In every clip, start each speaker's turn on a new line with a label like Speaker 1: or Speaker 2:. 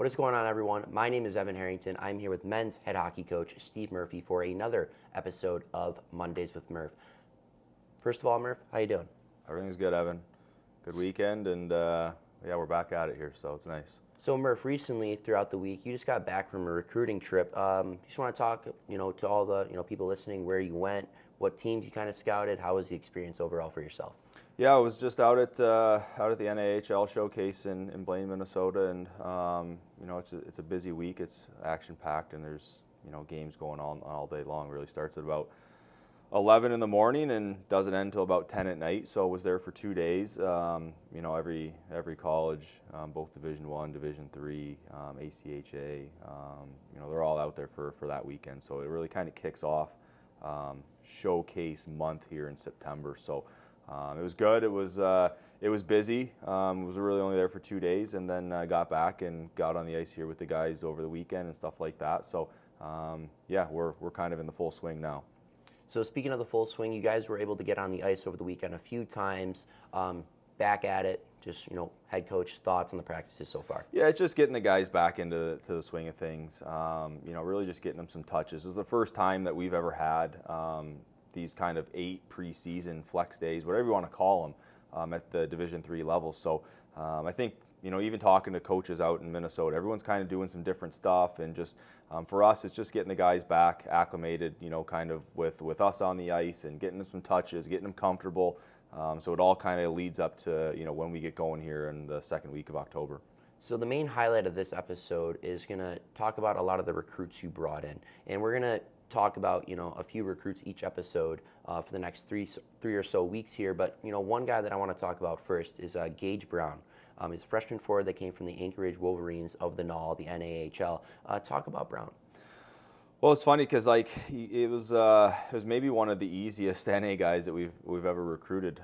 Speaker 1: What is going on, everyone? My name is Evan Harrington. I'm here with men's head hockey coach Steve Murphy for another episode of Mondays with Murph. First of all, Murph, how you doing?
Speaker 2: Everything's good, Evan. Good weekend, and we're back at it here, so it's nice.
Speaker 1: So, Murph, recently throughout the week, you just got back from a recruiting trip. Just want to talk, to all the people listening, where you went, what teams you kind of scouted. How was the experience overall for yourself?
Speaker 2: Yeah, I was just out at the NAHL showcase in Blaine, Minnesota, and it's a busy week. It's action packed, and there's games going on all day long. It really starts at about 11 in the morning and doesn't end until about 10 at night. So I was there for 2 days. Every college, both Division I, Division III, ACHA, they're all out there for that weekend. So it really kind of kicks off showcase month here in September. So it was good. It was busy. Was really only there for 2 days, and then got back and got on the ice here with the guys over the weekend and stuff like that. So we're kind of in the full swing now.
Speaker 1: So speaking of the full swing, you guys were able to get on the ice over the weekend a few times. Back at it, just head coach thoughts on the practices so far.
Speaker 2: Yeah, it's just getting the guys back into the swing of things. Really just getting them some touches. This is the first time that we've ever had these kind of 8 preseason flex days, whatever you want to call them, at the Division III level. So I think even talking to coaches out in Minnesota, everyone's kind of doing some different stuff, and just for us, it's just getting the guys back acclimated, kind of with us on the ice and getting them some touches, getting them comfortable. So it all kind of leads up to when we get going here in the second week of October.
Speaker 1: So the main highlight of this episode is going to talk about a lot of the recruits you brought in, and we're going to talk about a few recruits each episode for the next three or so weeks here. But one guy that I want to talk about first is Gage Brown. He's a freshman forward that came from the Anchorage Wolverines of the NAHL, the NAHL. Talk about Brown.
Speaker 2: Well, it's funny because it was maybe one of the easiest NA guys that we've ever recruited.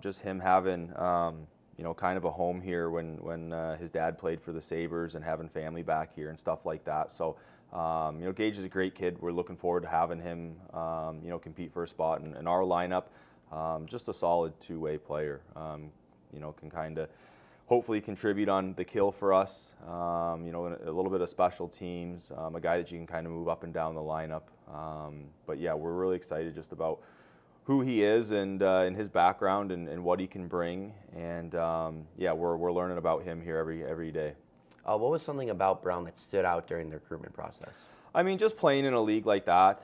Speaker 2: Just him having kind of a home here when his dad played for the Sabres, and having family back here and stuff like that. So Gage is a great kid. We're looking forward to having him compete for a spot in our lineup. Just a solid two-way player. Can kind of hopefully contribute on the kill for us, a little bit of special teams, a guy that you can kind of move up and down the lineup. But yeah, we're really excited just about who he is and his background and what he can bring. And we're learning about him here every day.
Speaker 1: What was something about Brown that stood out during the recruitment process?
Speaker 2: I mean, just playing in a league like that,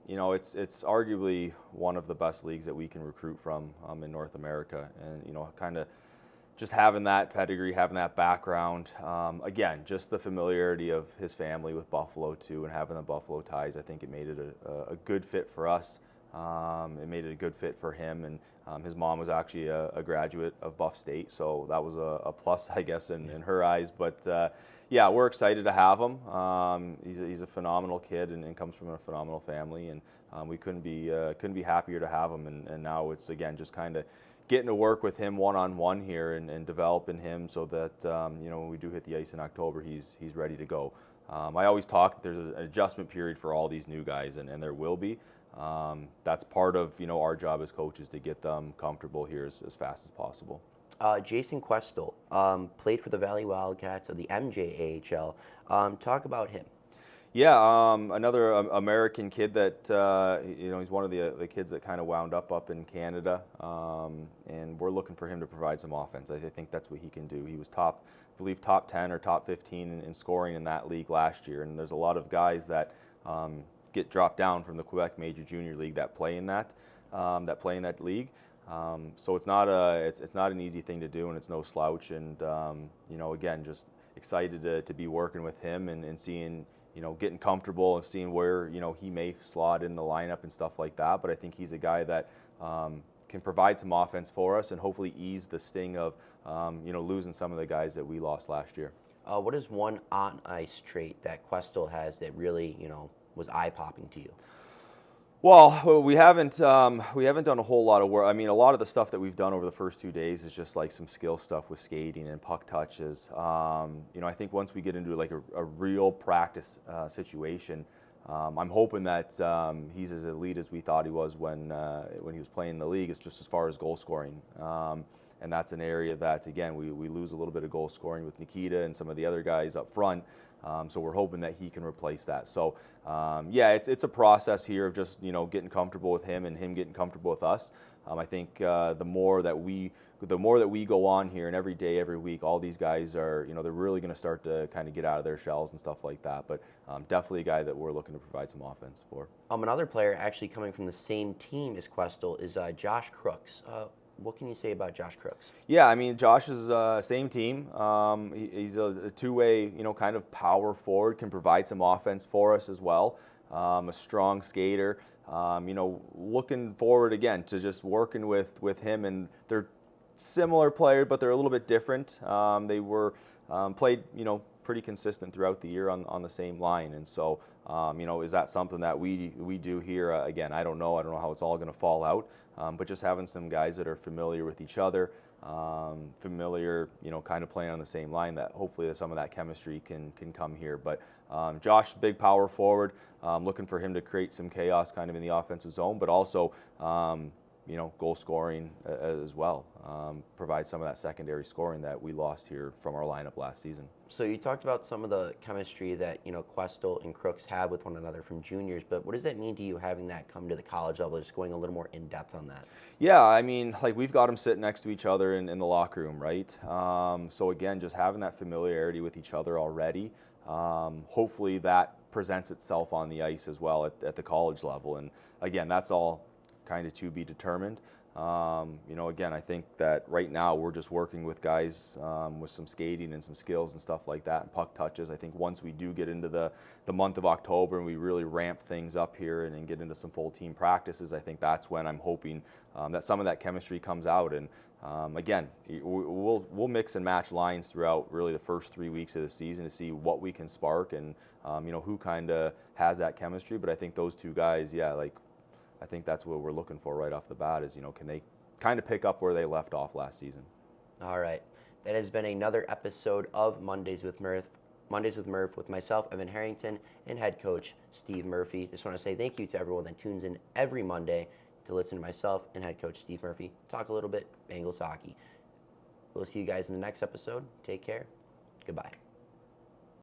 Speaker 2: it's arguably one of the best leagues that we can recruit from in North America. And, kind of just having that pedigree, having that background, again, just the familiarity of his family with Buffalo too, and having the Buffalo ties, I think it made it a good fit for us. It made it a good fit for him, and his mom was actually a graduate of Buff State, so that was a plus, I guess, in her eyes. But we're excited to have him. He's a phenomenal kid and comes from a phenomenal family, and we couldn't be happier to have him. And now it's again just kind of getting to work with him one-on-one here and developing him so that when we do hit the ice in October, he's ready to go. I always talk that there's an adjustment period for all these new guys, and there will be. That's part of our job as coaches to get them comfortable here as fast as possible.
Speaker 1: Jason Questel played for the Valley Wildcats of the MJAHL. Talk about him.
Speaker 2: Yeah, another American kid that he's one of the kids that kind of wound up in Canada, and we're looking for him to provide some offense. I think that's what he can do. He was I believe top 10 or top 15 in scoring in that league last year, and there's a lot of guys that get dropped down from the Quebec Major Junior League that play in that league. So it's not an easy thing to do, and it's no slouch. And again, just excited to be working with him and seeing. Getting comfortable and seeing where, he may slot in the lineup and stuff like that. But I think he's a guy that can provide some offense for us and hopefully ease the sting of, losing some of the guys that we lost last year.
Speaker 1: What is one on-ice trait that Questel has that really, was eye-popping to you?
Speaker 2: Well, we haven't done a whole lot of work. I mean, a lot of the stuff that we've done over the first 2 days is just like some skill stuff with skating and puck touches. I think once we get into like a real practice situation, I'm hoping that he's as elite as we thought he was when he was playing in the league. It's just as far as goal scoring. and that's an area that, again, we lose a little bit of goal scoring with Nikita and some of the other guys up front. So we're hoping that he can replace that. So yeah, it's a process here of just getting comfortable with him and him getting comfortable with us. I think the more that we go on here, and every day, every week, all these guys are they're really going to start to kind of get out of their shells and stuff like that. But definitely a guy that we're looking to provide some offense for.
Speaker 1: Another player actually coming from the same team as Questel is Josh Crooks. What can you say about Josh Crooks?
Speaker 2: Yeah, I mean, Josh is same team. He's a two-way, kind of power forward, can provide some offense for us as well. A strong skater. Looking forward again to just working with him, and they're similar players, but they're a little bit different. They were played, pretty consistent throughout the year on the same line, and so is that something that we do here? Again, I don't know. I don't know how it's all going to fall out, but just having some guys that are familiar with each other, familiar, kind of playing on the same line, that hopefully some of that chemistry can come here. But Josh, big power forward, looking for him to create some chaos kind of in the offensive zone, but also goal scoring as well. Provide some of that secondary scoring that we lost here from our lineup last season.
Speaker 1: So you talked about some of the chemistry that Questel and Crooks have with one another from juniors, but what does that mean to you having that come to the college level? Just going a little more in depth on that.
Speaker 2: Yeah, I mean, like we've got them sitting next to each other in the locker room, right? So again, just having that familiarity with each other already. Hopefully that presents itself on the ice as well at the college level, and again, that's all kind of to be determined. Again, I think that right now we're just working with guys with some skating and some skills and stuff like that, and puck touches. I think once we do get into the month of October and we really ramp things up here and get into some full team practices, I think that's when I'm hoping that some of that chemistry comes out. And again, we'll mix and match lines throughout really the first 3 weeks of the season to see what we can spark and who kind of has that chemistry. But I think those two guys, I think that's what we're looking for right off the bat is, can they kind of pick up where they left off last season?
Speaker 1: All right. That has been another episode of Mondays with Murph with myself, Evan Harrington, and head coach Steve Murphy. Just want to say thank you to everyone that tunes in every Monday to listen to myself and head coach Steve Murphy talk a little bit Bengals hockey. We'll see you guys in the next episode. Take care. Goodbye.